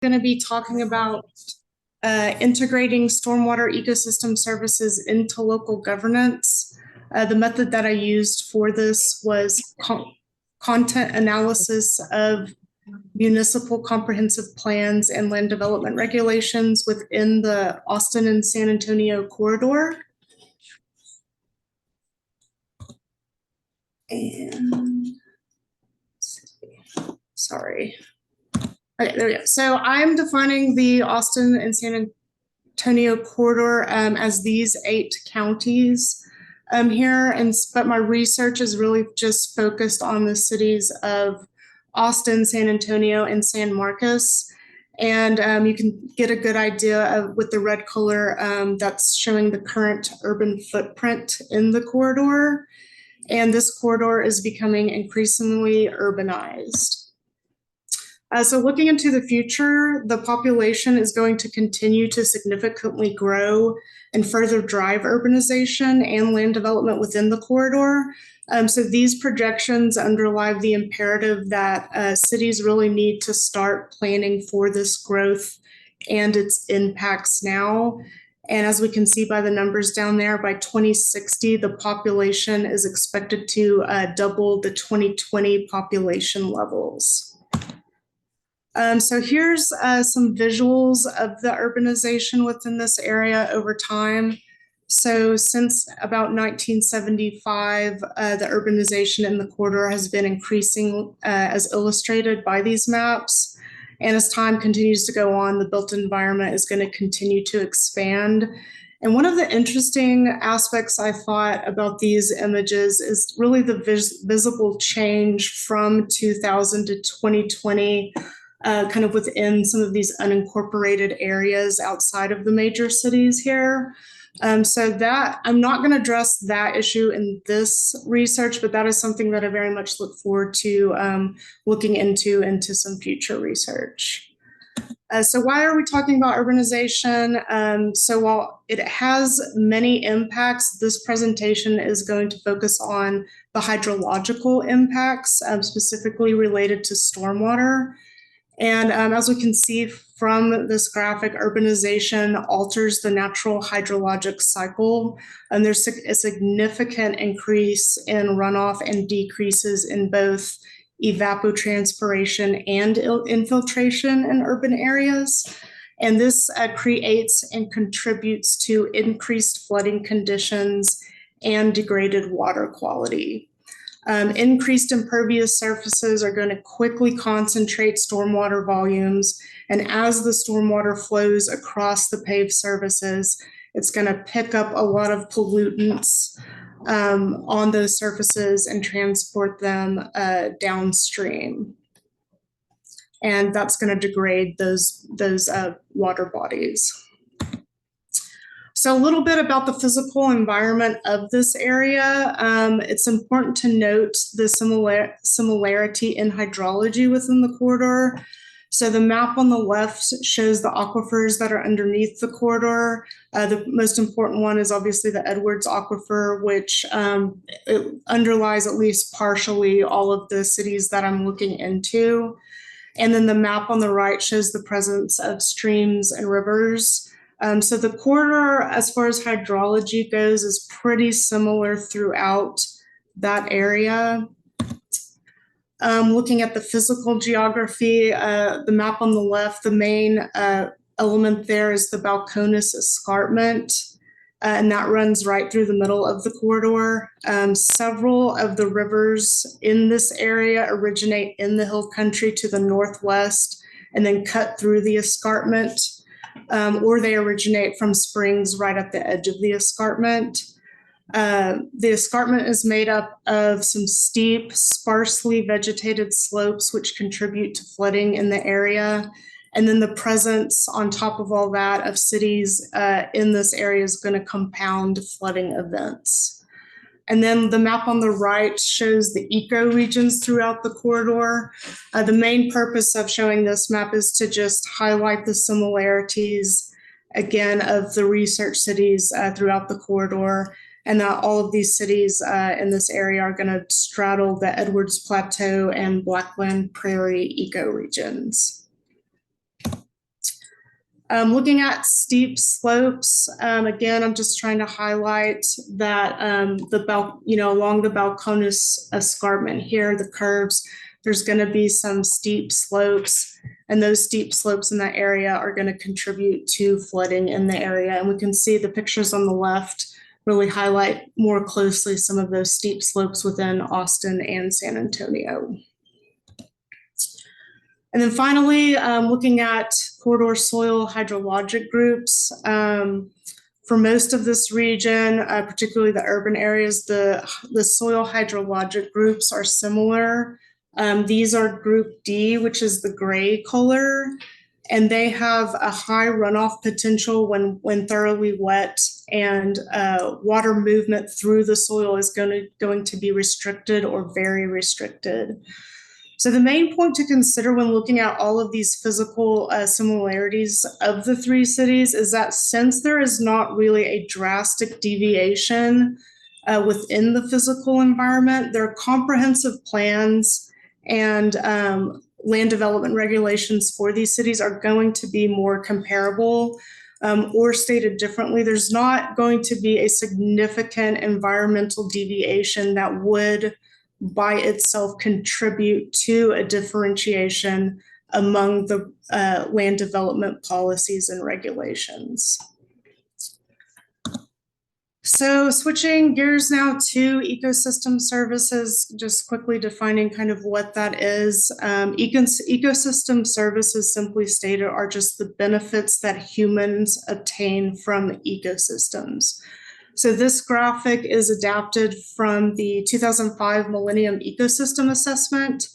Going to be talking about integrating stormwater ecosystem services into local governance. The method that I used for this was content analysis of municipal comprehensive plans and land development regulations within the Austin and San Antonio corridor. And sorry. Okay, there we go. So I'm defining the Austin and San Antonio corridor as these 8 counties here, but my research is really just focused on the cities of Austin, San Antonio, and San Marcos. And you can get a good idea of with the red color that's showing the current urban footprint in the corridor. And this corridor is becoming increasingly urbanized. So looking into the future, the population is going to continue to significantly grow and further drive urbanization and land development within the corridor. So these projections underlie the imperative that cities really need to start planning for this growth and its impacts now. And as we can see by the numbers down there, by 2060, the population is expected to double the 2020 population levels. So here's some visuals of the urbanization within this area over time. So since about 1975, the urbanization in the corridor has been increasing as illustrated by these maps. And as time continues to go on, the built environment is going to continue to expand. And one of the interesting aspects I thought about these images is really the visible change from 2000 to 2020. Kind of within some of these unincorporated areas outside of the major cities here. So that I'm not going to address that issue in this research, but that is something that I very much look forward to looking into some future research. So why are we talking about urbanization? So while it has many impacts, this presentation is going to focus on the hydrological impacts, specifically related to stormwater. And as we can see from this graphic, urbanization alters the natural hydrologic cycle. And there's a significant increase in runoff and decreases in both evapotranspiration and infiltration in urban areas. And this creates and contributes to increased flooding conditions and degraded water quality. Increased impervious surfaces are going to quickly concentrate stormwater volumes. And as the stormwater flows across the paved surfaces, it's going to pick up a lot of pollutants on those surfaces and transport them downstream. And that's going to degrade those water bodies. So a little bit about the physical environment of this area. It's important to note the similarity in hydrology within the corridor. So the map on the left shows the aquifers that are underneath the corridor. The most important one is obviously the Edwards Aquifer, which it underlies at least partially all of the cities that I'm looking into. And then the map on the right shows the presence of streams and rivers. So the corridor, as far as hydrology goes, is pretty similar throughout that area. Looking at the physical geography, the map on the left, the main element there is the Balcones Escarpment, and that runs right through the middle of the corridor. Several of the rivers in this area originate in the hill country to the northwest and then cut through the escarpment. Or they originate from springs right at the edge of the escarpment. The escarpment is made up of some steep, sparsely vegetated slopes, which contribute to flooding in the area. And then the presence on top of all that of cities in this area is going to compound flooding events. And then the map on the right shows the ecoregions throughout the corridor. The main purpose of showing this map is to just highlight the similarities, again, of the research cities throughout the corridor, and that all of these cities in this area are going to straddle the Edwards Plateau and Blackland Prairie ecoregions. Looking at steep slopes, again, I'm just trying to highlight that along the Balcones escarpment here, the curves, there's going to be some steep slopes, and those steep slopes in that area are going to contribute to flooding in the area. And we can see the pictures on the left really highlight more closely some of those steep slopes within Austin and San Antonio. And then finally, looking at corridor soil hydrologic groups. For most of this region, particularly the urban areas, the soil hydrologic groups are similar. These are group D, which is the gray color, and they have a high runoff potential when thoroughly wet, and water movement through the soil is going to be restricted or very restricted. So the main point to consider when looking at all of these physical similarities of the three cities is that since there is not really a drastic deviation within the physical environment, their comprehensive plans and land development regulations for these cities are going to be more comparable, or stated differently, there's not going to be a significant environmental deviation that would by itself contribute to a differentiation among the land development policies and regulations. So switching gears now to ecosystem services, just quickly defining kind of what that is. Ecosystem services, simply stated, are just the benefits that humans obtain from ecosystems. So this graphic is adapted from the 2005 Millennium Ecosystem Assessment,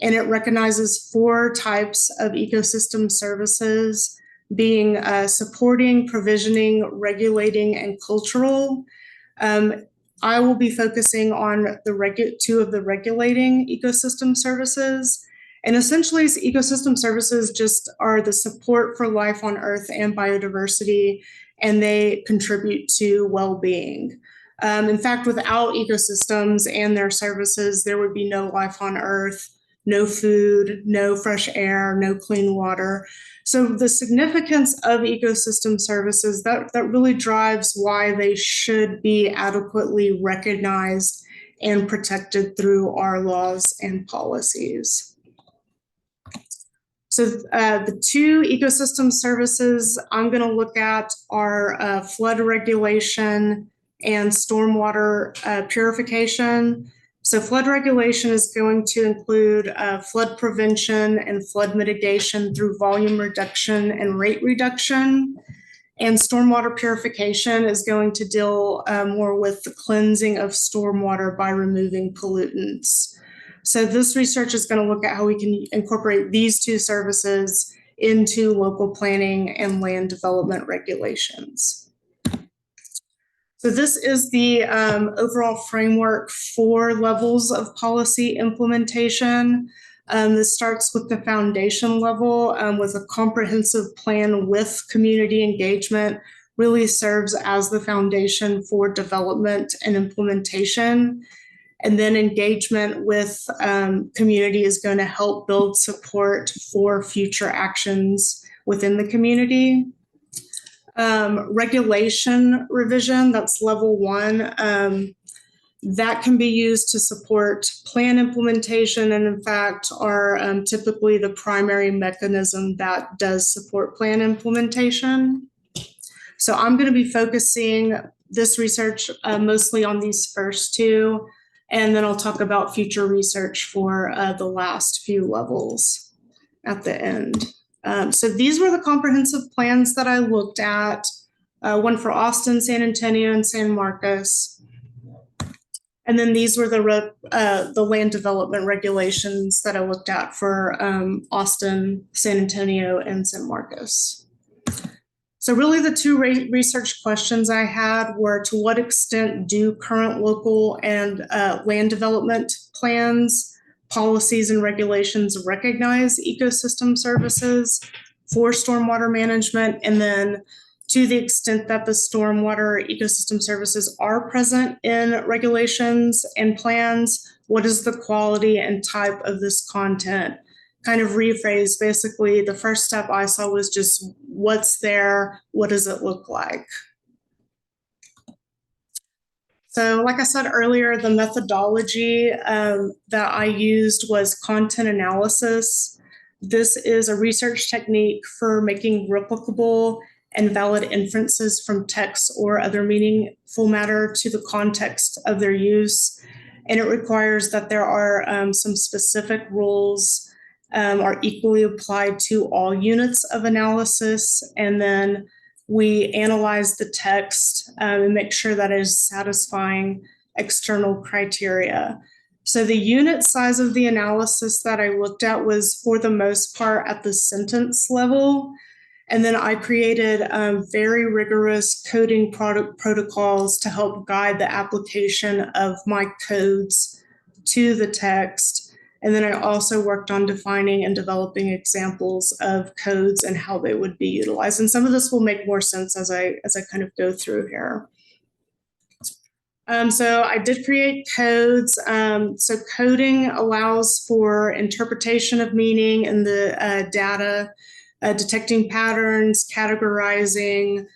and it recognizes 4 types of ecosystem services, being supporting, provisioning, regulating, and cultural. I will be focusing on the 2 of the regulating ecosystem services. And essentially, ecosystem services just are the support for life on Earth and biodiversity, and they contribute to well-being. In fact, without ecosystems and their services, there would be no life on Earth, no food, no fresh air, no clean water. So the significance of ecosystem services, that really drives why they should be adequately recognized and protected through our laws and policies. So the 2 ecosystem services I'm going to look at are flood regulation and stormwater purification. So flood regulation is going to include flood prevention and flood mitigation through volume reduction and rate reduction. And stormwater purification is going to deal more with the cleansing of stormwater by removing pollutants. So this research is going to look at how we can incorporate these 2 services into local planning and land development regulations. So this is the overall framework for levels of policy implementation. This starts with the foundation level with a comprehensive plan with community engagement, really serves as the foundation for development and implementation. And then engagement with community is going to help build support for future actions within the community. Regulation revision, that's level 1. That can be used to support plan implementation, and in fact are typically the primary mechanism that does support plan implementation. So I'm going to be focusing this research mostly on these first 2. And then I'll talk about future research for the last few levels at the end. So these were the comprehensive plans that I looked at, one for Austin, San Antonio, and San Marcos. And then these were the land development regulations that I looked at for Austin, San Antonio, and San Marcos. So really the 2 research questions I had were, to what extent do current local and land development plans, policies, and regulations recognize ecosystem services for stormwater management? And then to the extent that the stormwater ecosystem services are present in regulations and plans, what is the quality and type of this content? Kind of rephrase, basically, the first step I saw was just what's there, what does it look like? So like I said earlier, the methodology that I used was content analysis. This is a research technique for making replicable and valid inferences from text or other meaningful matter to the context of their use. And it requires that there are some specific rules are equally applied to all units of analysis. And then we analyze the text and make sure that it is satisfying external criteria. So the unit size of the analysis that I looked at was, for the most part, at the sentence level. And then I created very rigorous coding protocols to help guide the application of my codes to the text. And then I also worked on defining and developing examples of codes and how they would be utilized. And some of this will make more sense as I kind of go through here. So I did create codes. So coding allows for interpretation of meaning in the data, detecting patterns, categorizing,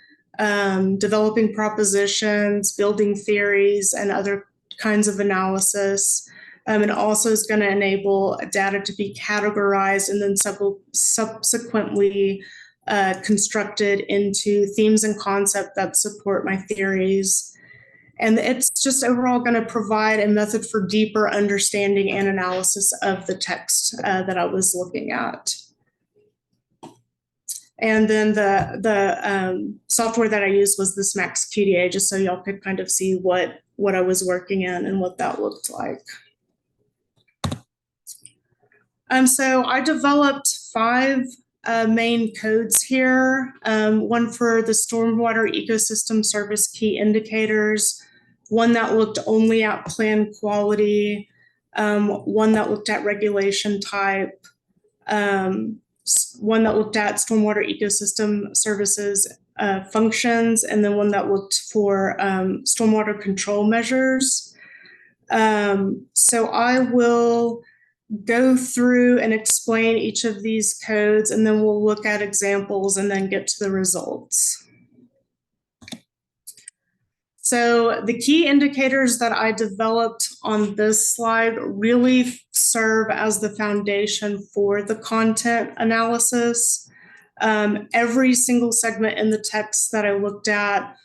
developing propositions, building theories, and other kinds of analysis. It also is going to enable data to be categorized and then subsequently constructed into themes and concepts that support my theories. And it's just overall going to provide a method for deeper understanding and analysis of the text that I was looking at. And then the software that I used was this Max QDA, just so y'all could kind of see what I was working in and what that looked like. So I developed 5 main codes here. One for the stormwater ecosystem service key indicators, one that looked only at plan quality, one that looked at regulation type, one that looked at stormwater ecosystem services functions, and then one that looked for stormwater control measures. So I will go through and explain each of these codes, and then we'll look at examples and then get to the results. So the key indicators that I developed on this slide really serve as the foundation for the content analysis. Every single segment in the text that I looked at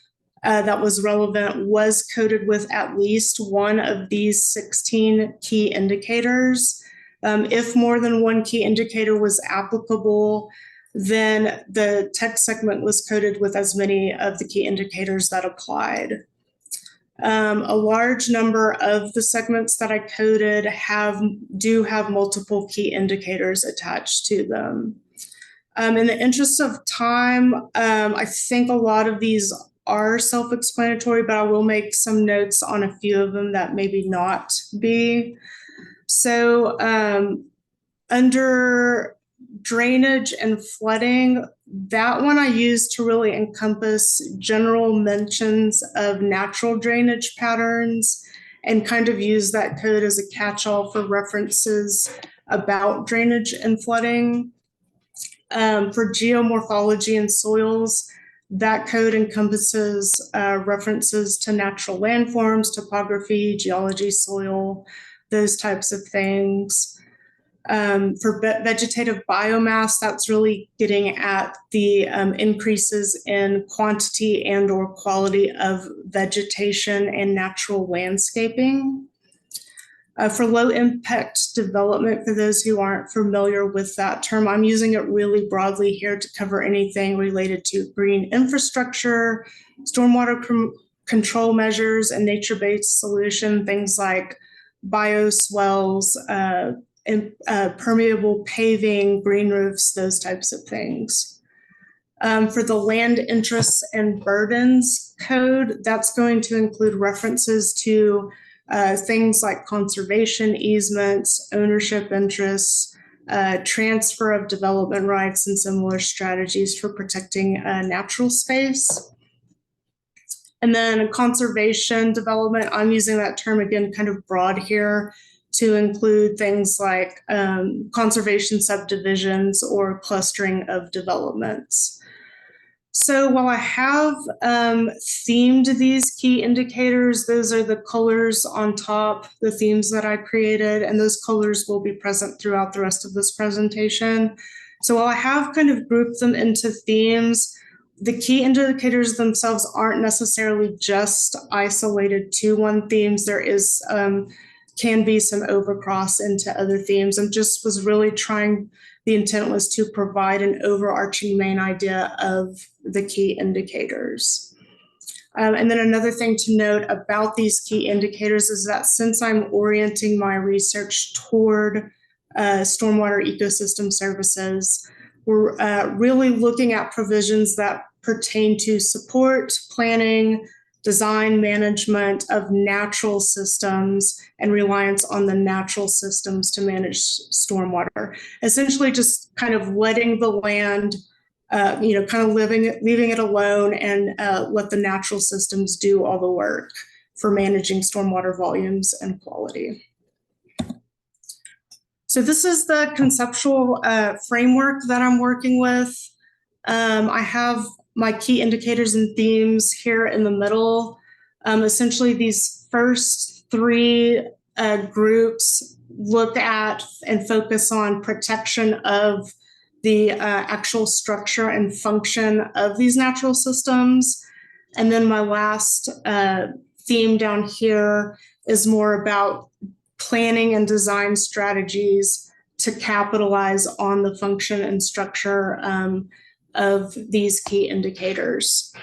that was relevant was coded with at least one of these 16 key indicators. If more than one key indicator was applicable, then the text segment was coded with as many of the key indicators that applied. A large number of the segments that I coded do have multiple key indicators attached to them. In the interest of time, I think a lot of these are self-explanatory, but I will make some notes on a few of them that maybe not be. So under drainage and flooding, that one I used to really encompass general mentions of natural drainage patterns and kind of use that code as a catch-all for references about drainage and flooding. For geomorphology and soils, that code encompasses references to natural landforms, topography, geology, soil, those types of things. For vegetative biomass, that's really getting at the increases in quantity and or quality of vegetation and natural landscaping. For low impact development, for those who aren't familiar with that term, I'm using it really broadly here to cover anything related to green infrastructure, stormwater control measures, and nature-based solution, things like bioswales, permeable paving, green roofs, those types of things. For the land interests and burdens code, that's going to include references to things like conservation easements, ownership interests, transfer of development rights, and similar strategies for protecting natural space. And then conservation development, I'm using that term again kind of broad here to include things like conservation subdivisions or clustering of developments. So while I have themed these key indicators, those are the colors on top, the themes that I created, and those colors will be present throughout the rest of this presentation. So while I have kind of grouped them into themes, the key indicators themselves aren't necessarily just isolated to one theme. There is can be some overcross into other themes, and just was really trying, the intent was to provide an overarching main idea of the key indicators. And then another thing to note about these key indicators is that since I'm orienting my research toward stormwater ecosystem services, we're really looking at provisions that pertain to support, planning, design, management of natural systems, and reliance on the natural systems to manage stormwater. Essentially just kind of letting the land, kind of leaving it alone, and let the natural systems do all the work for managing stormwater volumes and quality. So this is the conceptual framework that I'm working with. I have my key indicators and themes here in the middle. Essentially, these first three groups look at and focus on protection of the actual structure and function of these natural systems. And then my last theme down here is more about planning and design strategies to capitalize on the function and structure of these key indicators.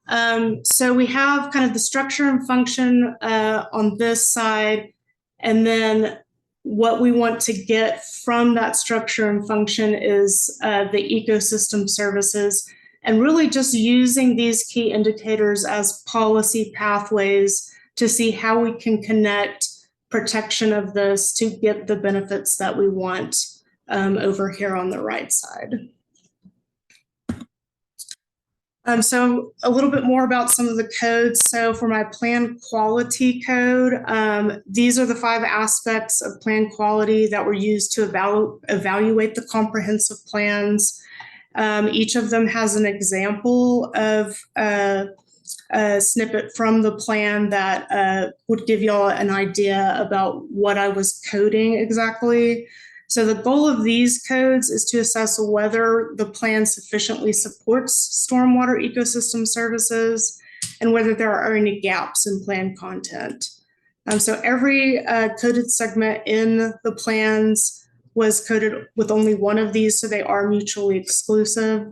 So we have kind of the structure and function on this side, and then what we want to get from that structure and function is the ecosystem services, and really just using these key indicators as policy pathways to see how we can connect protection of this to get the benefits that we want over here on the right side. So a little bit more about some of the codes. So for my plan quality code, these are the 5 aspects of plan quality that were used to evaluate the comprehensive plans. Each of them has an example of a snippet from the plan that would give y'all an idea about what I was coding exactly. So the goal of these codes is to assess whether the plan sufficiently supports stormwater ecosystem services and whether there are any gaps in plan content. So every coded segment in the plans was coded with only one of these, so they are mutually exclusive.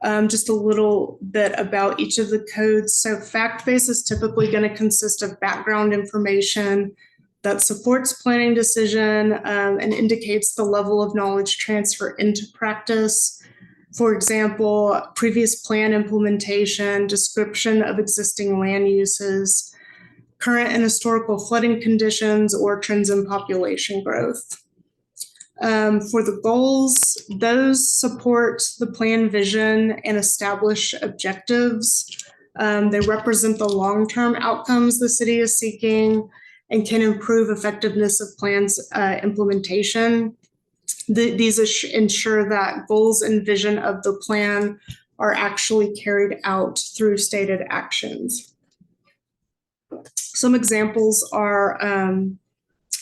Just a little bit about each of the codes. So fact-based is typically going to consist of background information that supports planning decision and indicates the level of knowledge transfer into practice. For example, previous plan implementation, description of existing land uses, current and historical flooding conditions, or trends in population growth. For the goals, those support the plan vision and establish objectives. They represent the long-term outcomes the city is seeking and can improve effectiveness of plans implementation. These ensure that goals and vision of the plan are actually carried out through stated actions. Some examples are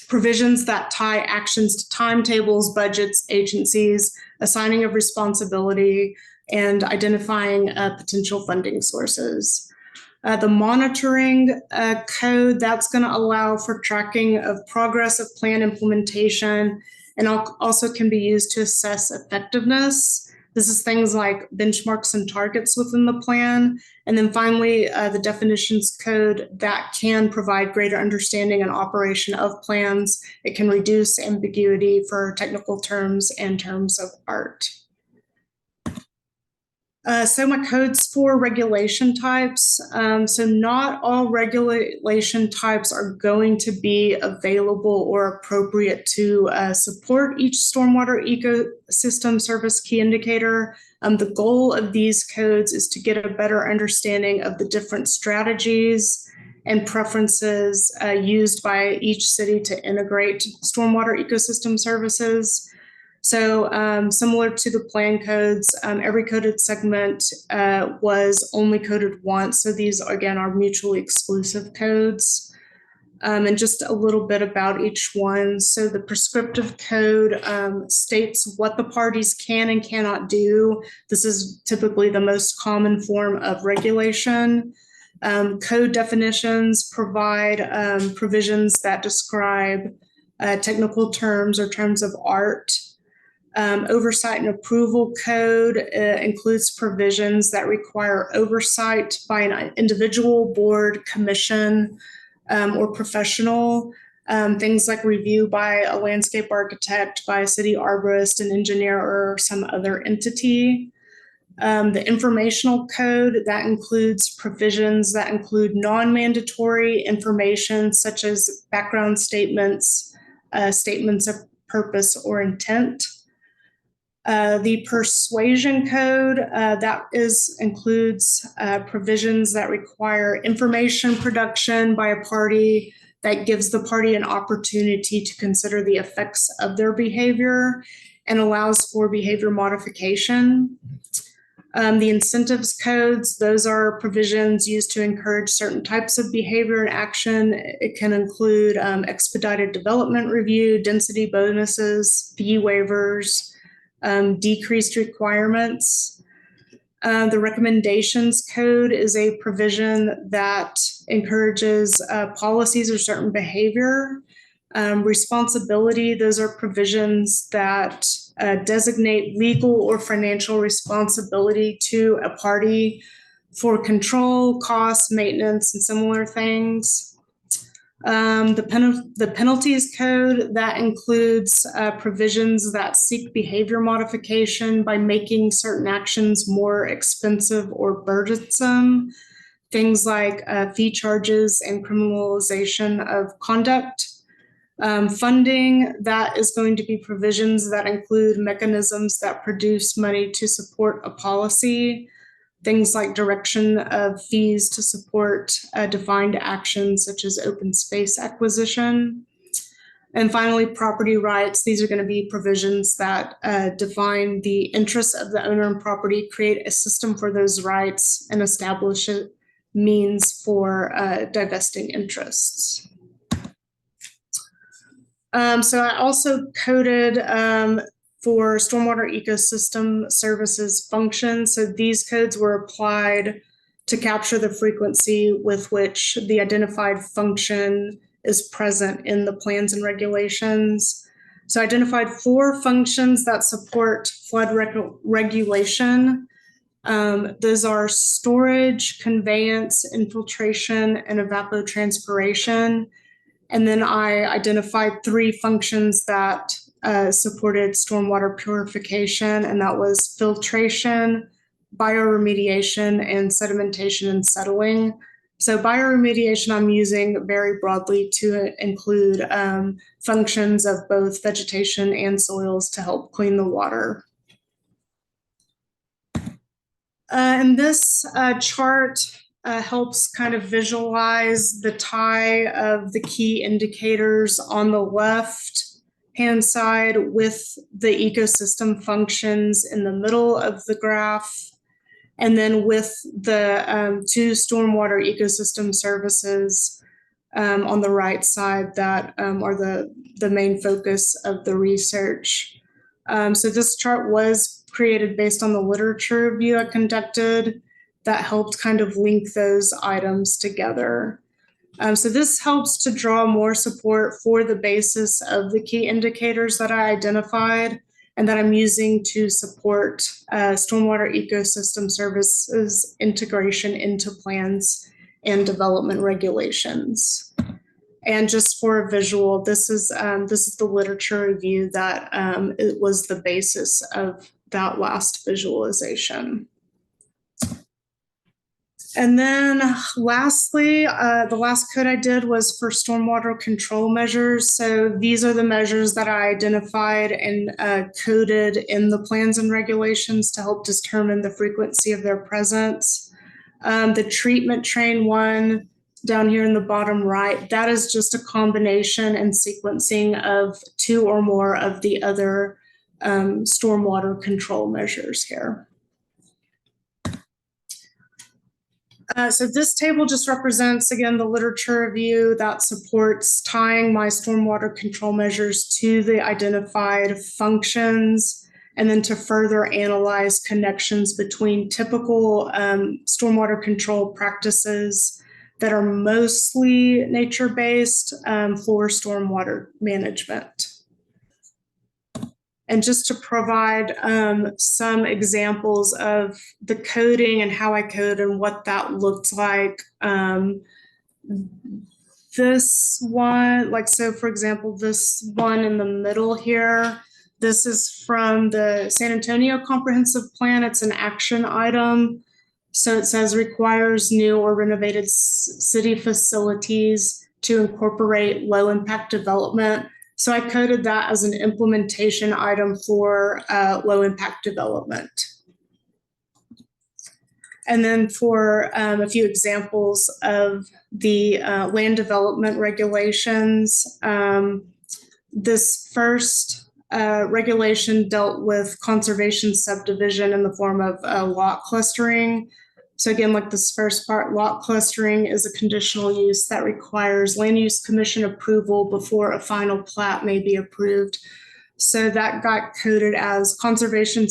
provisions that tie actions to timetables, budgets, agencies, assigning of responsibility, and identifying potential funding sources. The monitoring code, that's going to allow for tracking of progress of plan implementation, and also can be used to assess effectiveness. This is things like benchmarks and targets within the plan. And then finally, the definitions code that can provide greater understanding and operation of plans. It can reduce ambiguity for technical terms and terms of art. So my codes for regulation types. So not all regulation types are going to be available or appropriate to support each stormwater ecosystem service key indicator. The goal of these codes is to get a better understanding of the different strategies and preferences used by each city to integrate stormwater ecosystem services. So similar to the plan codes, every coded segment was only coded once. So these, again, are mutually exclusive codes. And just a little bit about each one. So the prescriptive code states what the parties can and cannot do. This is typically the most common form of regulation. Code definitions provide provisions that describe technical terms or terms of art. Oversight and approval code includes provisions that require oversight by an individual, board, commission, or professional. Things like review by a landscape architect, by a city arborist, an engineer, or some other entity. The informational code, that includes provisions that include non-mandatory information such as background statements, statements of purpose or intent. The persuasion code, that includes provisions that require information production by a party that gives the party an opportunity to consider the effects of their behavior and allows for behavior modification. The incentives codes, those are provisions used to encourage certain types of behavior and action. It can include expedited development review, density bonuses, fee waivers, decreased requirements. The recommendations code is a provision that encourages policies or certain behavior. Responsibility, those are provisions that designate legal or financial responsibility to a party for control, costs, maintenance, and similar things. The penalties code, that includes provisions that seek behavior modification by making certain actions more expensive or burdensome. Things like fee charges and criminalization of conduct. Funding, that is going to be provisions that include mechanisms that produce money to support a policy. Things like direction of fees to support defined actions such as open space acquisition. And finally, property rights. These are going to be provisions that define the interests of the owner and property, create a system for those rights, and establish a means for divesting interests. So I also coded for stormwater ecosystem services functions. So these codes were applied to capture the frequency with which the identified function is present in the plans and regulations. So I identified 4 functions that support flood regulation. Those are storage, conveyance, infiltration, and evapotranspiration. And then I identified 3 functions that supported stormwater purification, and that was filtration, bioremediation, and sedimentation and settling. So bioremediation I'm using very broadly to include functions of both vegetation and soils to help clean the water. And this chart helps kind of visualize the tie of the key indicators on the left hand side with the ecosystem functions in the middle of the graph, and then with the 2 stormwater ecosystem services on the right side that are the main focus of the research. So this chart was created based on the literature review I conducted that helped kind of link those items together. So this helps to draw more support for the basis of the key indicators that I identified and that I'm using to support stormwater ecosystem services integration into plans and development regulations. And just for a visual, this is the literature review that it was the basis of that last visualization. And then lastly, the last code I did was for stormwater control measures. So these are the measures that I identified and coded in the plans and regulations to help determine the frequency of their presence. The treatment train one down here in the bottom right, that is just a combination and sequencing of 2 or more of the other stormwater control measures here. So this table just represents, again, the literature review that supports tying my stormwater control measures to the identified functions, and then to further analyze connections between typical stormwater control practices that are mostly nature-based for stormwater management. And just to provide some examples of the coding and how I code and what that looked like. This one, like, so for example, this one in the middle here, this is from the San Antonio Comprehensive Plan. It's an action item. So it says requires new or renovated city facilities to incorporate low impact development. So I coded that as an implementation item for low impact development. And then for a few examples of the land development regulations, this first regulation dealt with conservation subdivision in the form of lot clustering. So again, like this first part, lot clustering is a conditional use that requires land use commission approval before a final plat may be approved. So that got coded as conservation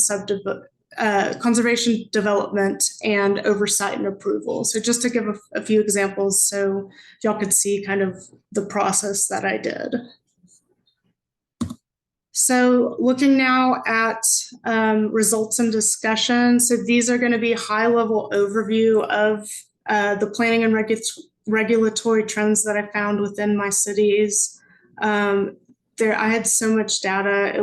development and oversight and approval. So just to give a few examples so y'all could see kind of the process that I did. So looking now at results and discussion. So these are going to be high-level overview of the planning and regulatory trends that I found within my cities. I had so much data,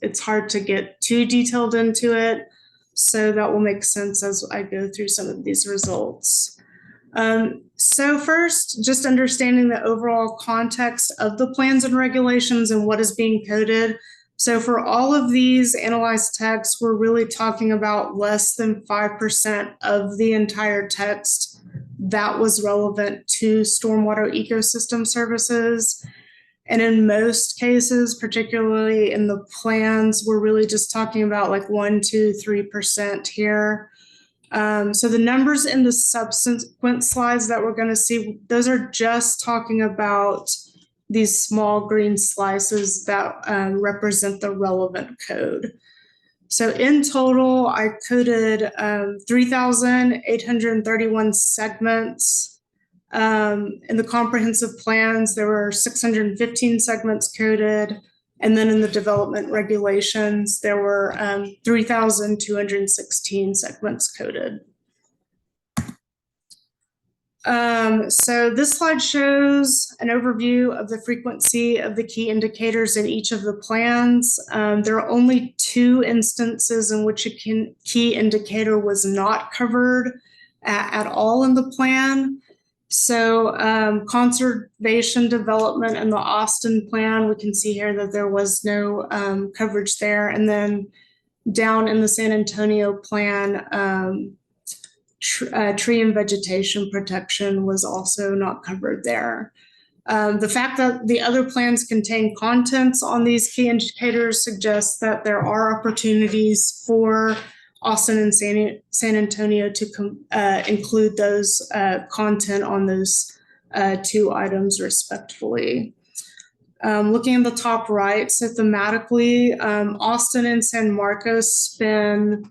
it's hard to get too detailed into it. So that will make sense as I go through some of these results. So first, just understanding the overall context of the plans and regulations and what is being coded. So for all of these analyzed texts, we're really talking about less than 5% of the entire text that was relevant to stormwater ecosystem services. And in most cases, particularly in the plans, we're really just talking about like 1, 2, 3% here. So the numbers in the subsequent slides that we're going to see, those are just talking about these small green slices that represent the relevant code. So in total, I coded 3,831 segments. In the comprehensive plans, there were 615 segments coded. And then in the development regulations, there were 3,216 segments coded. So this slide shows an overview of the frequency of the key indicators in each of the plans. There are only 2 instances in which a key indicator was not covered at all in the plan. So conservation development in the Austin plan, we can see here that there was no coverage there. And then down in the San Antonio plan, tree and vegetation protection was also not covered there. The fact that the other plans contain contents on these key indicators suggests that there are opportunities for Austin and San Antonio to include those content on those 2 items respectively. Looking at the top right, so thematically, Austin and San Marcos spend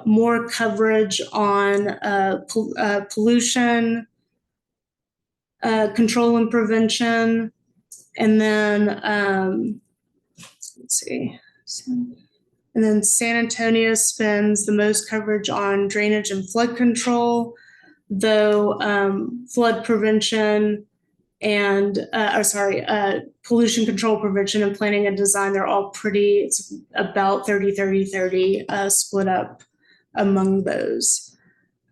more coverage on pollution, control and prevention, and then let's see. And then San Antonio spends the most coverage on drainage and flood control, though flood prevention and pollution control, prevention, and planning and design, they're all pretty, it's about 30-30-30 split up among those.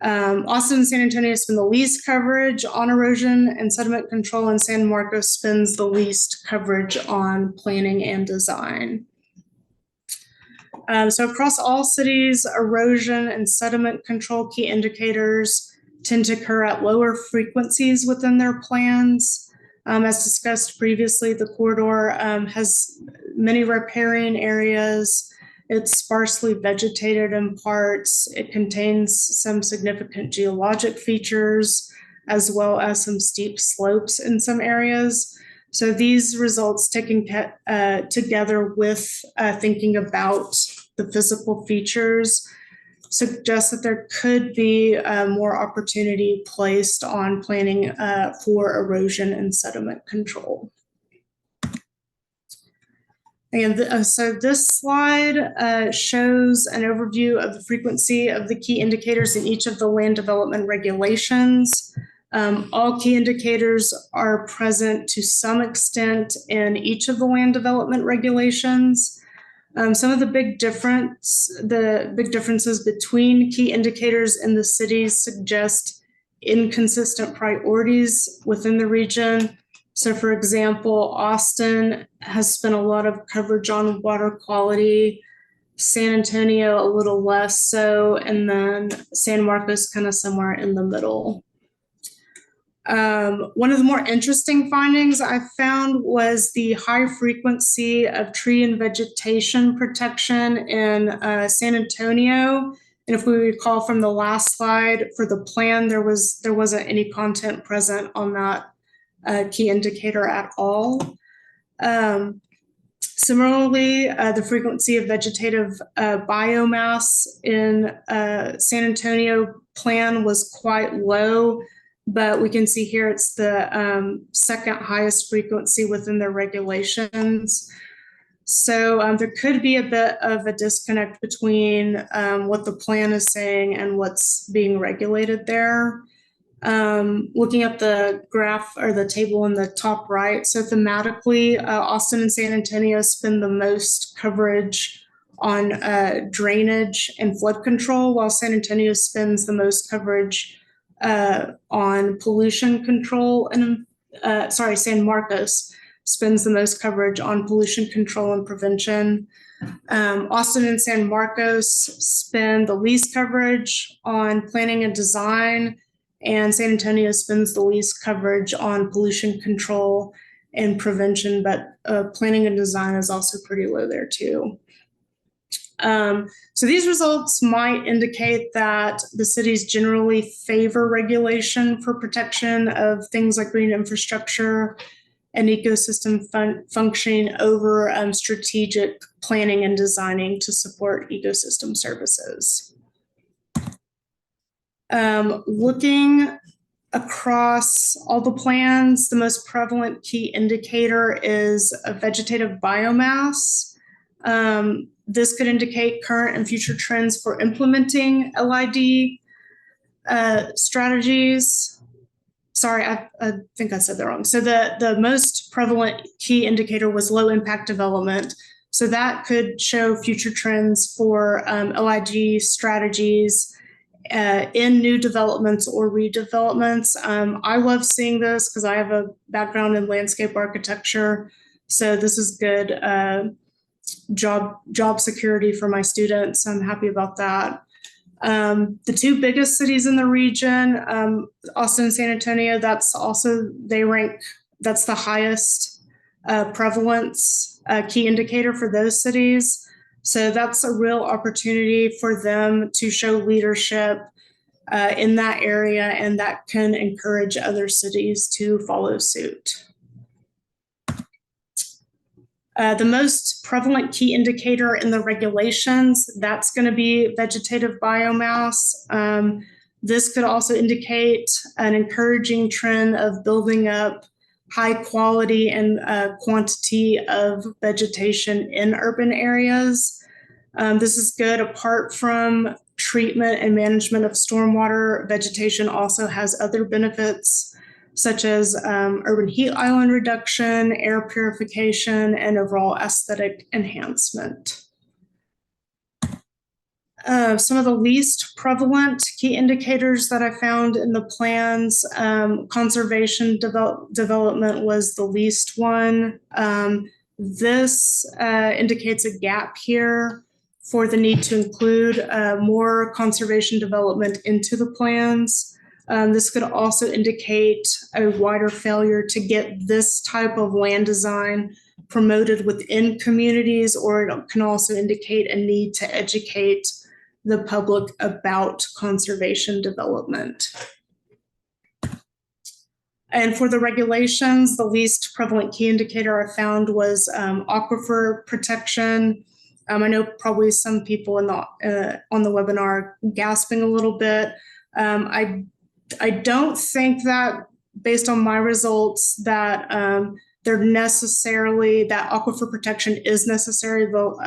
Austin and San Antonio spend the least coverage on erosion and sediment control, and San Marcos spends the least coverage on planning and design. So across all cities, erosion and sediment control key indicators tend to occur at lower frequencies within their plans. As discussed previously, the corridor has many riparian areas. It's sparsely vegetated in parts. It contains some significant geologic features, as well as some steep slopes in some areas. So these results taken together with thinking about the physical features suggest that there could be more opportunity placed on planning for erosion and sediment control. And so this slide shows an overview of the frequency of the key indicators in each of the land development regulations. All key indicators are present to some extent in each of the land development regulations. Some of the big differences between key indicators in the cities suggest inconsistent priorities within the region. So for example, Austin has spent a lot of coverage on water quality, San Antonio a little less so, and then San Marcos kind of somewhere in the middle. One of the more interesting findings I found was the high frequency of tree and vegetation protection in San Antonio. And if we recall from the last slide for the plan, there wasn't any content present on that key indicator at all. Similarly, the frequency of vegetative biomass in San Antonio plan was quite low, but we can see here it's the second highest frequency within the regulations. So there could be a bit of a disconnect between what the plan is saying and what's being regulated there. Looking at the graph or the table in the top right, so thematically, Austin and San Antonio spend the most coverage on drainage and flood control, while San Antonio spends the most coverage on pollution control, and San Marcos spends the most coverage on pollution control and prevention. Austin and San Marcos spend the least coverage on planning and design, and San Antonio spends the least coverage on pollution control and prevention, but planning and design is also pretty low there too. So these results might indicate that the cities generally favor regulation for protection of things like green infrastructure and ecosystem functioning over strategic planning and designing to support ecosystem services. Looking across all the plans, the most prevalent key indicator is a vegetative biomass. This could indicate current and future trends for implementing LID strategies. Sorry, I think I said that wrong. So the most prevalent key indicator was low impact development. So that could show future trends for LID strategies in new developments or redevelopments. I love seeing this because I have a background in landscape architecture. So this is good job security for my students. I'm happy about that. The two biggest cities in the region, Austin and San Antonio, that's the highest prevalence key indicator for those cities. So that's a real opportunity for them to show leadership in that area, and that can encourage other cities to follow suit. The most prevalent key indicator in the regulations, that's going to be vegetative biomass. This could also indicate an encouraging trend of building up high quality and quantity of vegetation in urban areas. This is good. Apart from treatment and management of stormwater, vegetation also has other benefits such as urban heat island reduction, air purification, and overall aesthetic enhancement. Some of the least prevalent key indicators that I found in the plans, conservation development was the least one. This indicates a gap here for the need to include more conservation development into the plans. This could also indicate a wider failure to get this type of land design promoted within communities, or it can also indicate a need to educate the public about conservation development. And for the regulations, the least prevalent key indicator I found was aquifer protection. I know probably some people on the webinar are gasping a little bit. I don't think that, based on my results, that that aquifer protection is necessary, though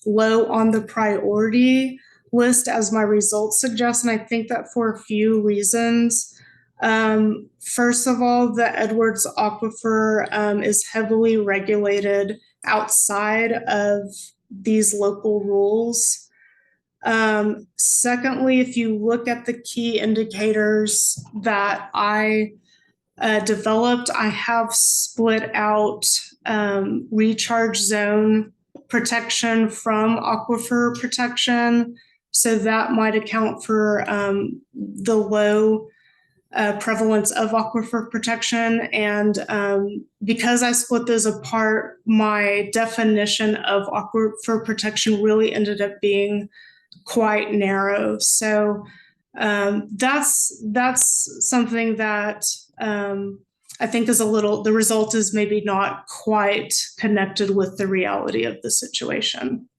low on the priority list as my results suggest. And I think that for a few reasons. First of all, the Edwards Aquifer is heavily regulated outside of these local rules. Secondly, if you look at the key indicators that I developed, I have split out recharge zone protection from aquifer protection. So that might account for the low prevalence of aquifer protection. And because I split those apart, my definition of aquifer protection really ended up being quite narrow. So that's something that I think is the result is maybe not quite connected with the reality of the situation.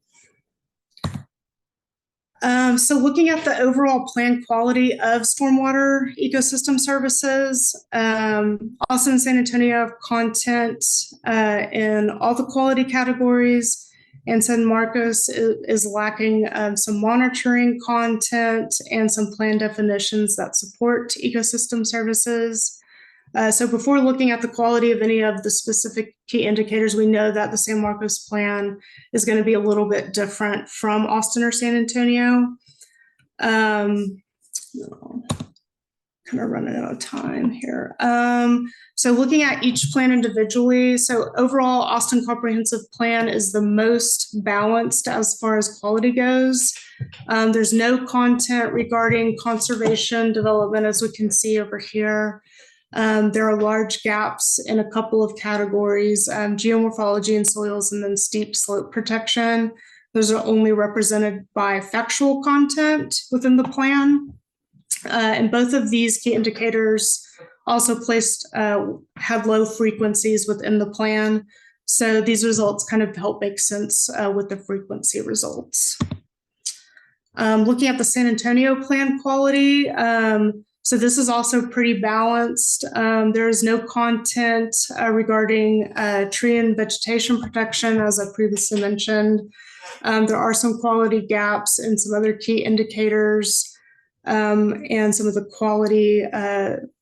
So looking at the overall plan quality of stormwater ecosystem services, Austin and San Antonio have content in all the quality categories, and San Marcos is lacking some monitoring content and some plan definitions that support ecosystem services. So before looking at the quality of any of the specific key indicators, we know that the San Marcos plan is going to be a little bit different from Austin or San Antonio. Kind of running out of time here. So looking at each plan individually, so overall Austin Comprehensive Plan is the most balanced as far as quality goes. There's no content regarding conservation development, as we can see over here. There are large gaps in a couple of categories, geomorphology and soils, and then steep slope protection. Those are only represented by factual content within the plan. And both of these key indicators also have low frequencies within the plan. So these results kind of help make sense with the frequency results. Looking at the San Antonio plan quality, so this is also pretty balanced. There is no content regarding tree and vegetation protection, as I previously mentioned. There are some quality gaps in some other key indicators and some of the quality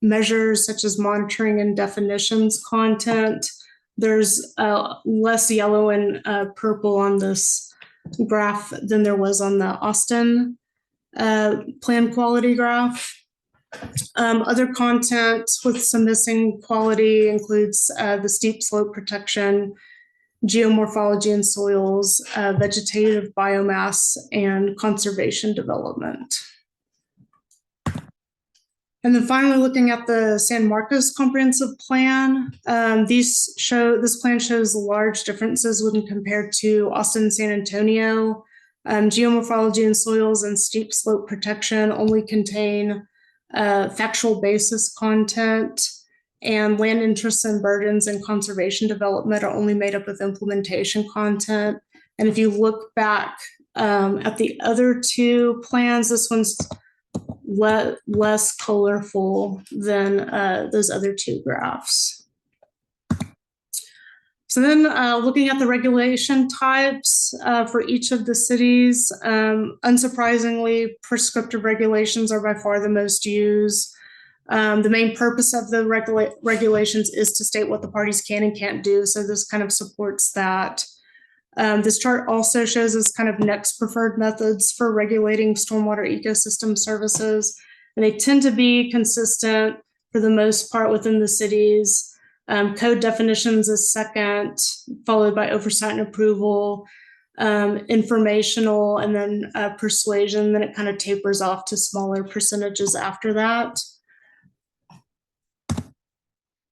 measures, such as monitoring and definitions content. There's less yellow and purple on this graph than there was on the Austin plan quality graph. Other content with some missing quality includes the steep slope protection, geomorphology and soils, vegetative biomass, and conservation development. And then finally, looking at the San Marcos Comprehensive Plan, this plan shows large differences when compared to Austin and San Antonio. Geomorphology and soils and steep slope protection only contain factual basis content, and land interests and burdens and conservation development are only made up of implementation content. And if you look back at the other two plans, this one's less colorful than those other two graphs. So then looking at the regulation types for each of the cities, unsurprisingly, prescriptive regulations are by far the most used. The main purpose of the regulations is to state what the parties can and can't do. So this kind of supports that. This chart also shows us kind of next preferred methods for regulating stormwater ecosystem services. And they tend to be consistent for the most part within the cities. Code definitions is second, followed by oversight and approval, informational, and then persuasion. Then it kind of tapers off to smaller percentages after that.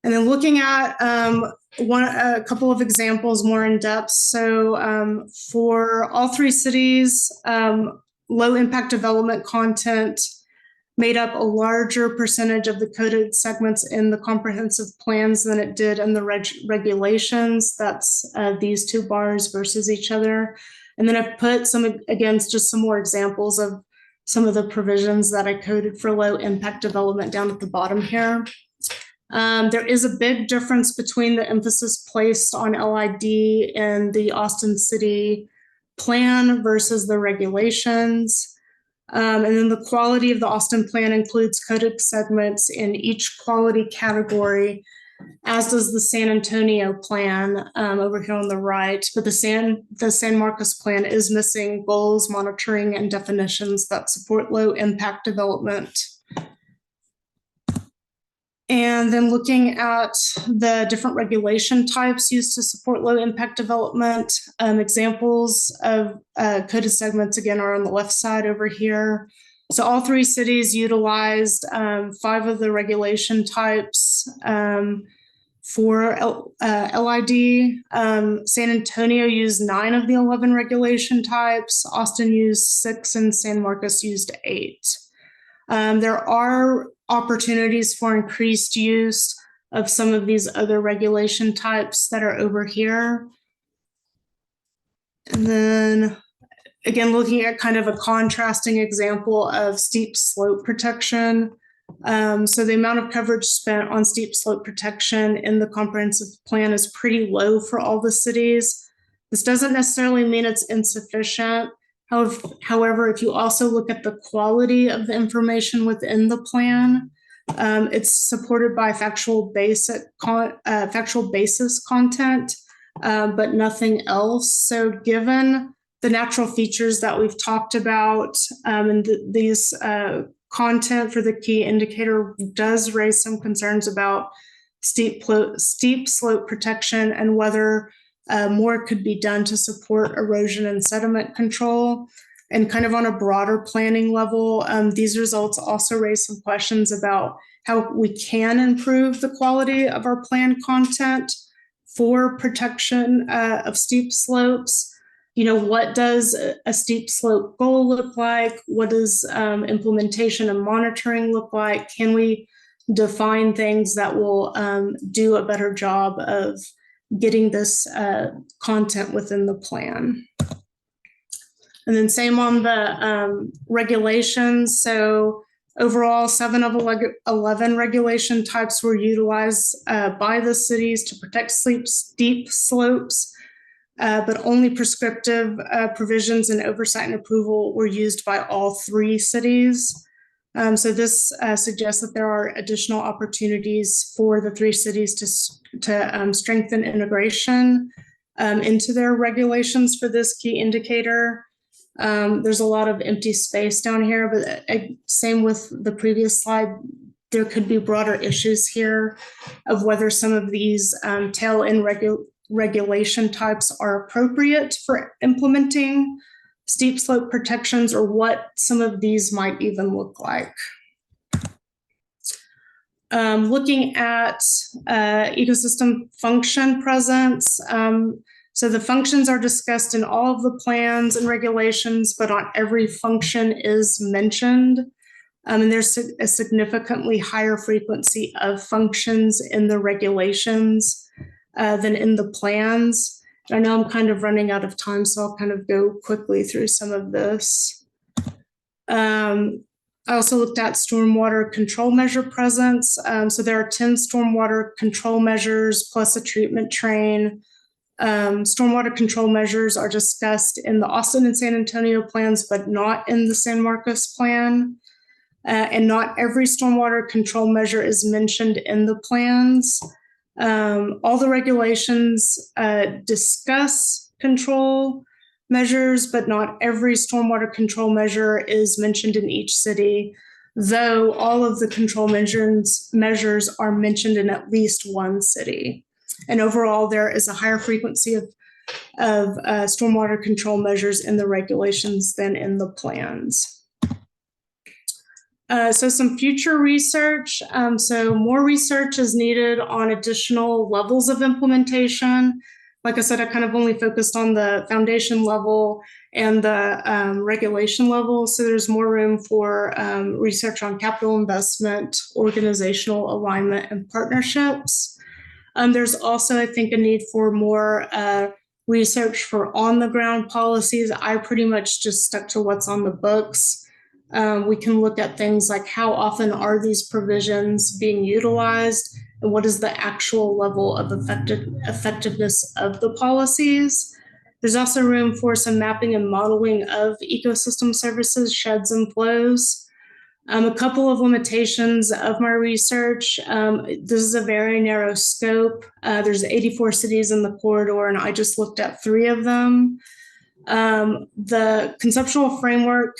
And then looking at a couple of examples more in depth. So for all three cities, low impact development content made up a larger percentage of the coded segments in the comprehensive plans than it did in the regulations. That's these two bars versus each other. And then I've put just some more examples of some of the provisions that I coded for low impact development down at the bottom here. There is a big difference between the emphasis placed on LID in the Austin City plan versus the regulations. And then the quality of the Austin plan includes coded segments in each quality category, as does the San Antonio plan over here on the right. But the San Marcos plan is missing goals, monitoring, and definitions that support low impact development. And then looking at the different regulation types used to support low impact development, examples of coded segments again are on the left side over here. So all three cities utilized 5 of the regulation types for LID. San Antonio used 9 of the 11 regulation types. Austin used 6 and San Marcos used 8. There are opportunities for increased use of some of these other regulation types that are over here. And then again, looking at kind of a contrasting example of steep slope protection. So the amount of coverage spent on steep slope protection in the comprehensive plan is pretty low for all the cities. This doesn't necessarily mean it's insufficient. However, if you also look at the quality of the information within the plan, it's supported by factual basis content, but nothing else. So given the natural features that we've talked about, and these content for the key indicator does raise some concerns about steep slope protection and whether more could be done to support erosion and sediment control. And kind of on a broader planning level, these results also raise some questions about how we can improve the quality of our plan content for protection of steep slopes. You know, what does a steep slope goal look like? What does implementation and monitoring look like? Can we define things that will do a better job of getting this content within the plan? And then same on the regulations. So overall, 7 of 11 regulation types were utilized by the cities to protect steep slopes, but only prescriptive provisions and oversight and approval were used by all 3 cities. So this suggests that there are additional opportunities for the 3 cities to strengthen integration into their regulations for this key indicator. There's a lot of empty space down here, but same with the previous slide, there could be broader issues here of whether some of these tail-end regulation types are appropriate for implementing steep slope protections, or what some of these might even look like. Looking at ecosystem function presence. So the functions are discussed in all of the plans and regulations, but not every function is mentioned. And there's a significantly higher frequency of functions in the regulations than in the plans. I know I'm kind of running out of time, so I'll kind of go quickly through some of this. I also looked at stormwater control measure presence. So there are 10 stormwater control measures plus a treatment train. Stormwater control measures are discussed in the Austin and San Antonio plans, but not in the San Marcos plan. And not every stormwater control measure is mentioned in the plans. All the regulations discuss control measures, but not every stormwater control measure is mentioned in each city, though all of the control measures are mentioned in at least one city. And overall, there is a higher frequency of stormwater control measures in the regulations than in the plans. So some future research. So more research is needed on additional levels of implementation. Like I said, I kind of only focused on the foundation level and the regulation level. So there's more room for research on capital investment, organizational alignment, and partnerships. There's also, I think, a need for more research for on-the-ground policies. I pretty much just stuck to what's on the books. We can look at things like how often are these provisions being utilized and what is the actual level of effectiveness of the policies. There's also room for some mapping and modeling of ecosystem services, sheds, and flows. A couple of limitations of my research. This is a very narrow scope. There's 84 cities in the corridor, and I just looked at 3 of them. The conceptual framework,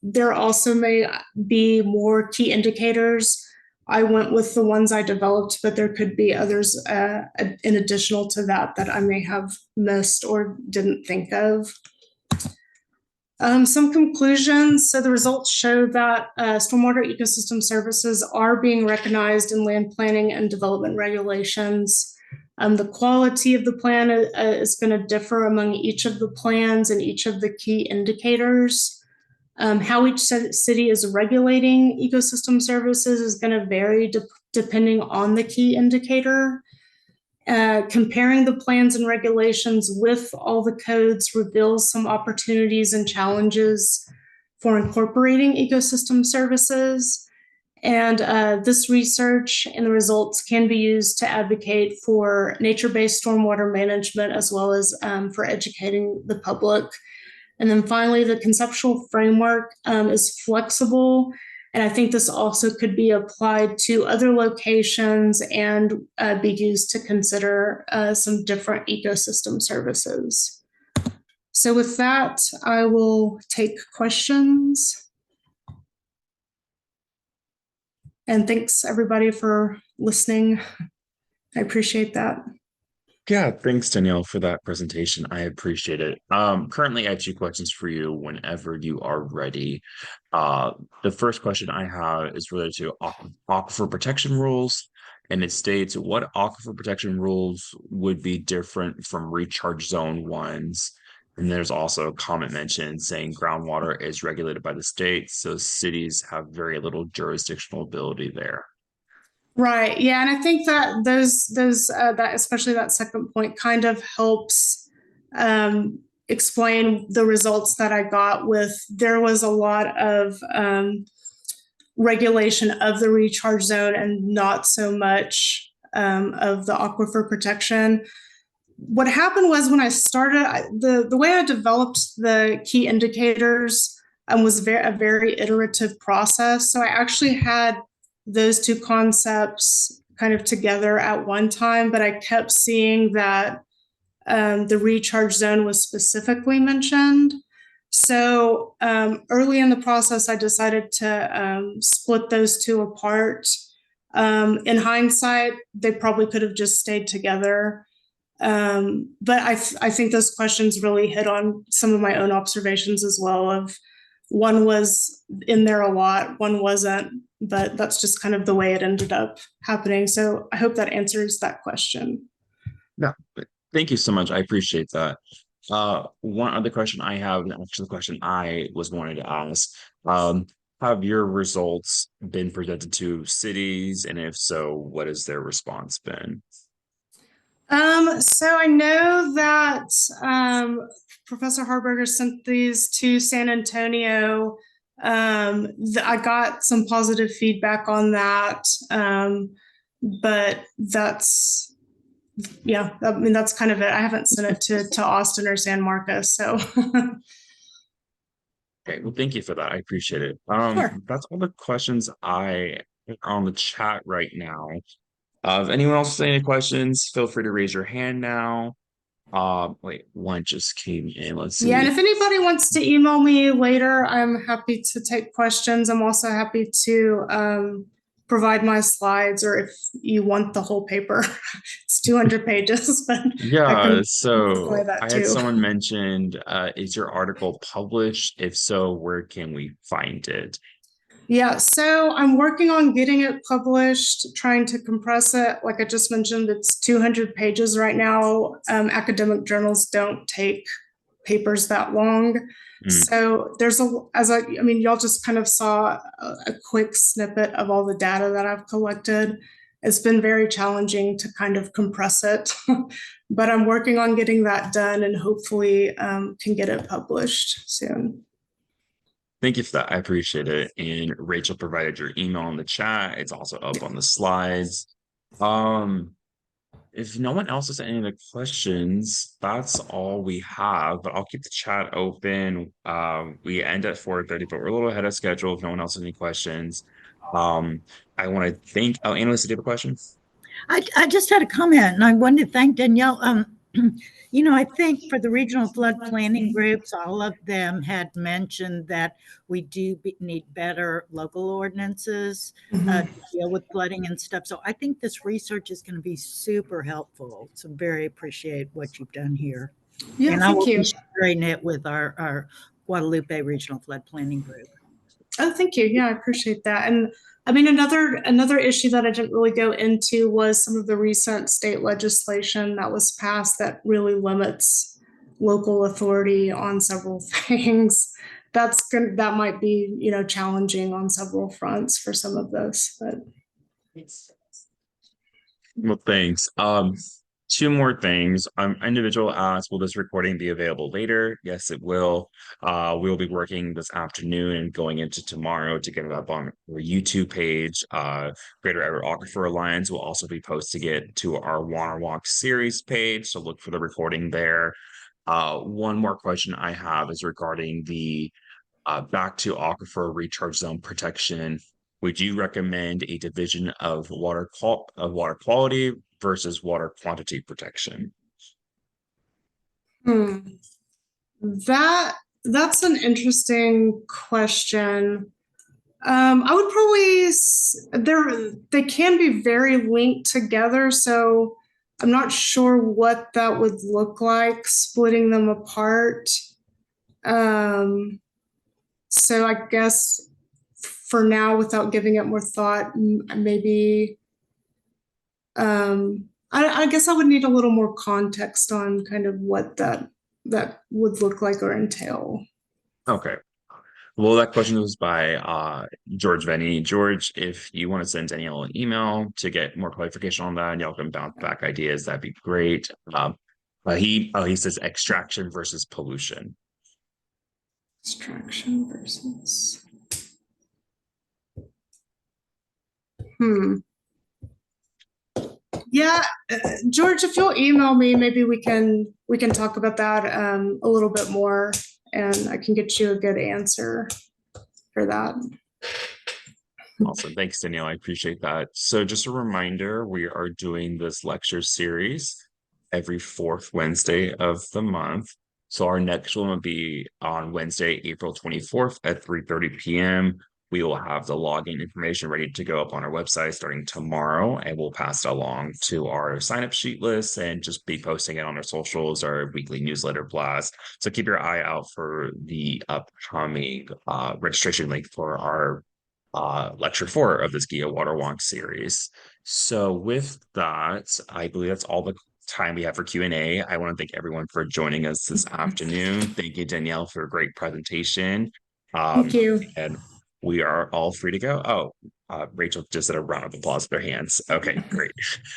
there also may be more key indicators. I went with the ones I developed, but there could be others in additional to that that I may have missed or didn't think of. Some conclusions. So the results show that stormwater ecosystem services are being recognized in land planning and development regulations. The quality of the plan is going to differ among each of the plans and each of the key indicators. How each city is regulating ecosystem services is going to vary depending on the key indicator. Comparing the plans and regulations with all the codes reveals some opportunities and challenges for incorporating ecosystem services. And this research and the results can be used to advocate for nature-based stormwater management as well as for educating the public. And then finally, the conceptual framework is flexible. And I think this also could be applied to other locations and be used to consider some different ecosystem services. So with that, I will take questions. And thanks everybody for listening. I appreciate that. Yeah, thanks, Danielle, for that presentation. I appreciate it. Currently, I have 2 questions for you whenever you are ready. The first question I have is related to aquifer protection rules, and it states what aquifer protection rules would be different from recharge zone ones. And there's also a comment mentioned saying groundwater is regulated by the state, so cities have very little jurisdictional ability there. Right. Yeah. And I think that that especially that second point kind of helps explain the results that I got with. There was a lot of regulation of the recharge zone and not so much of the aquifer protection. What happened was when I started, the way I developed the key indicators was a very iterative process. So I actually had those 2 concepts kind of together at one time, but I kept seeing that the recharge zone was specifically mentioned. So early in the process, I decided to split those 2 apart. In hindsight, they probably could have just stayed together. But I think those questions really hit on some of my own observations as well of one was in there a lot, one wasn't, but that's just kind of the way it ended up happening. So I hope that answers that question. Yeah, thank you so much. I appreciate that. One other question I have, and actually the question I was wanting to ask, have your results been presented to cities? And if so, what has their response been? So I know that Professor Harberger sent these to San Antonio. I got some positive feedback on that, but that's, yeah, I mean, that's kind of it. I haven't sent it to Austin or San Marcos, so. Okay, well, thank you for that. I appreciate it. Sure. That's all the questions I on the chat right now. If anyone else has any questions, feel free to raise your hand now. Wait, one just came in. Let's see. Yeah, and if anybody wants to email me later, I'm happy to take questions. I'm also happy to provide my slides, or if you want the whole paper, it's 200 pages, but I Yeah, can so display that I had too. someone mentioned, is your article published? If so, where can we find it? Yeah, so I'm working on getting it published, trying to compress it. Like I just mentioned, it's 200 pages right now. Academic journals don't take papers that long. Mm, So there's I mean, y'all just kind of saw a quick snippet of all the data that I've collected. It's been very challenging to kind of compress it, but I'm working on getting that done and hopefully can get it published soon. thank you for that. I appreciate it. And Rachel provided your email in the chat. It's also up on the slides. Um, if no one else has any other questions, that's all we have. But I'll keep the chat open. We end at 4:30, but we're a little ahead of schedule. If no one else has any questions, um, I want to thank. Oh, Annalise, did you have a question? I just had a comment, and I wanted to thank Danielle. I think for the regional flood planning groups, all of them had mentioned that we need better local ordinances to deal with flooding and stuff. So I think this research is going to be super helpful. So very appreciate what you've done here. Yeah, and I thank will you. be sharing it with our Guadalupe Regional Flood Planning Group. Oh, thank you. Yeah, I appreciate that. And I mean, another issue that I didn't really go into was some of the recent state legislation that was passed that really limits local authority on several things. That might be, challenging on several fronts for some of this, but Well, thanks. Two more things. Individual asked, will this recording be available later? Yes, it will. We'll be working this afternoon and going into tomorrow to get it up on our YouTube page. Greater Ever Aquifer Alliance will also be posting it to our Water Walk series page, so look for the recording there. One more question I have is regarding the back to aquifer recharge zone protection. Would you recommend a division of water quality versus water quantity protection? That's an interesting question. I would they can be very linked together, so I'm not sure what that would look like, splitting them apart. So I guess for now, without giving it more thought, maybe I guess I would need a little more context on kind of what that would look like or entail. Okay. Well, that question was by George Venny. George, if you want to send Danielle an email to get more clarification on that and y'all can bounce back ideas, that'd be great. He says extraction versus pollution. Extraction versus. Yeah, George, if you'll email me, maybe we can talk about that a little bit more, and I can get you a good answer for that. Awesome. Thanks, Danielle. I appreciate that. So just a reminder, we are doing this lecture series every fourth Wednesday of the month. So our next one will be on Wednesday, April 24th at 3:30 p.m. We will have the login information ready to go up on our website starting tomorrow, and we'll pass it along to our sign-up sheet list and just be posting it on our socials, our weekly newsletter blast. So keep your eye out for the upcoming registration link for our lecture 4 of this GEAA Water Wonks series. So with that, I believe that's all the time we have for Q&A. I want to thank everyone for joining us this afternoon. Thank you, Danielle, for a great presentation. Thank you. And we are all free to go. Rachel just did a round of applause with their hands. Okay, great.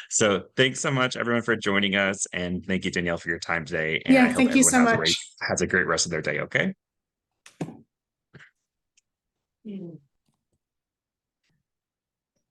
So thanks so much, everyone, for joining us. And thank you, Danielle, for your time today. And I hope thank you everyone so much. has a great rest of their day, okay?